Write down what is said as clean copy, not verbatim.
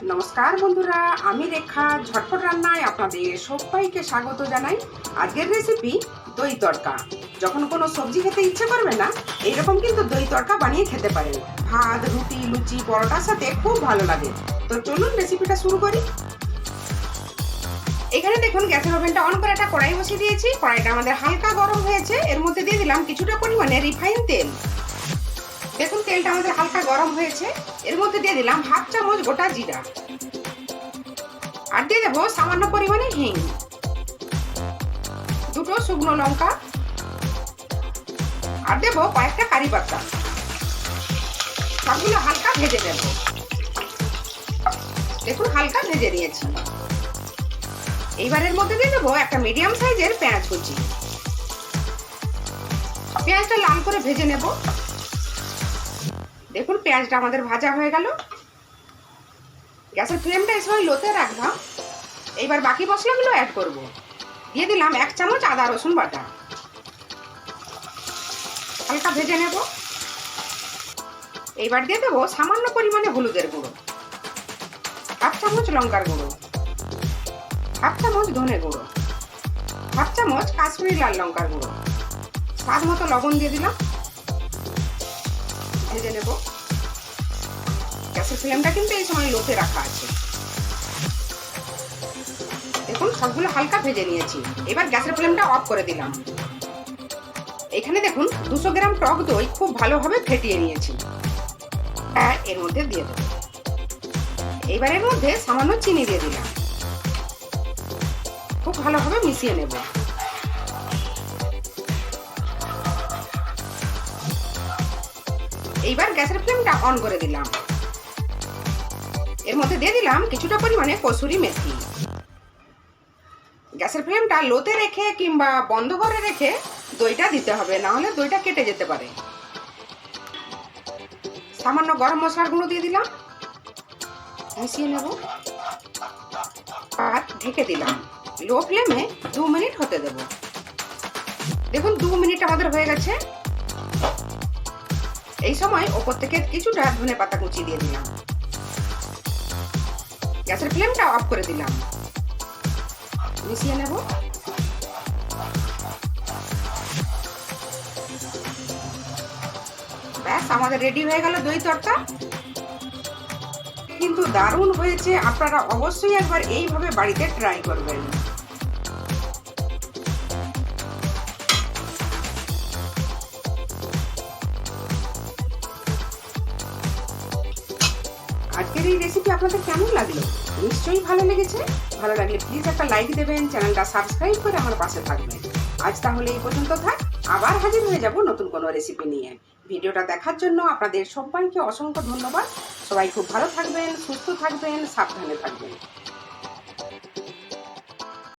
নমস্কার বন্ধুরা, আমি রেখা ঝটপট রান্নায় আপনাদের সবাইকে স্বাগত জানাই। আজকের রেসিপি দই তড়কা। যখন কোনো সবজি খেতে ইচ্ছে করবে না, এইরকম কিন্তু দই তড়কা বানিয়ে খেতে পারেন। ভাত, রুটি, লুচি, পরোটার সাথে খুব ভালো লাগে। তো চলুন রেসিপিটা শুরু করি। এখানে দেখুন গ্যাসের ওভেনটা অন করে একটা কড়াই বসিয়ে দিয়েছি। কড়াইটা আমাদের হালকা গরম হয়েছে। এর মধ্যে দিয়ে দিলাম কিছুটা পরিমাণে রিফাইন তেল। দেখুন তেলটা আমাদের হালকা গরম হয়েছে। এর মধ্যে দিয়ে দিলাম হাফ চামচ গোটা জিরা, আর দিয়ে দেবো সামান্য পরিমাণে হিং, দুটো শুকনো লঙ্কা, আর দেবো কয়েকটা কারি পাতা। সবগুলো হালকা ভেজে দেব। দেখুন হালকা ভেজে নিয়েছি। এইবারের মধ্যে দিয়ে দেবো একটা মিডিয়াম সাইজের পেঁয়াজ কুচি। পেঁয়াজটা লাল করে ভেজে নেব। দেখুন পেঁয়াজটা আমাদের ভাজা হয়ে গেল। গ্যাসের ফ্লেমটা এই সময় লোতে রাখলাম। এইবার বাকি মশলাগুলো অ্যাড করব। দিয়ে দিলাম 1 চামচ আদা রসুন বাটা, হালকা ভেজে নেব। এইবার দিয়ে দেবো সামান্য পরিমাণে হলুদের গুঁড়ো, হাফ চামচ লঙ্কার গুঁড়ো, হাফ চামচ ধনে গুঁড়ো, হাফ চামচ কাশ্মীরি লাল লঙ্কার গুঁড়ো, স্বাদ মতো লবণ দিয়ে দিলাম। ভেজে নেব। গ্যাসের ফ্লেমটা কিন্তু এই সময় লোতে রাখা আছে। দেখুন সবগুলো হালকা ভেজে নিয়েছি। এবার গ্যাসের ফ্লেমটা অফ করে দিলাম। এখানে দেখুন 200 গ্রাম টক দই খুব ভালোভাবে ফেটিয়ে নিয়েছি। এর মধ্যে দিয়ে দেব। এবার এর মধ্যে সামান্য চিনি দিয়ে দিলাম। খুব ভালোভাবে মিশিয়ে নেব। এইবার গ্যাসের ফ্লেমটা অন করে দিলাম। এর মধ্যে দিয়ে দিলাম কিছুটা পরিমাণে কসুরি মেথি। গ্যাসের ফ্লেমটা লোতে রেখে কিংবা বন্ধ করে রেখে দইটা দিতে হবে, না হলে দইটা কেটে যেতে পারে। সামান্য গরম মশলার গুঁড়ো দিয়ে দিলাম। মিশিয়ে নেব। আর ঢেকে দিলাম। লো ফ্লেমে 2 মিনিট হতে দেব। দেখুন 2 মিনিট আমাদের হয়ে গেছে। এই সময় ওপর থেকে কিছুটা ধনে পাতা কুচি দিয়ে দিলাম। গ্যাসের ফ্লেমটা অফ করে দিলাম। মিশিয়ে নেব। ব্যাস আমাদের রেডি হয়ে গেল দই তড়কা। কিন্তু দারুণ হয়েছে। আপনারা অবশ্যই একবার এইভাবে বাড়িতে ট্রাই করবেন। আজকের এই রেসিপি আপনাদের কেমন লাগলো? নিশ্চয়ই ভালো লেগেছে। ভালো লাগলে প্লিজ একটা লাইক দেবেন, চ্যানেলটা সাবস্ক্রাইব করে আমার পাশে থাকবেন। আজ তাহলে এই পর্যন্ত থাক। আবার হাজির হয়ে যাব নতুন কোনো রেসিপি নিয়ে। ভিডিওটা দেখার জন্য আপনাদের সবাইকে অসংখ্য ধন্যবাদ। সবাই খুব ভালো থাকবেন, সুস্থ থাকবেন, সাবধানে থাকবেন।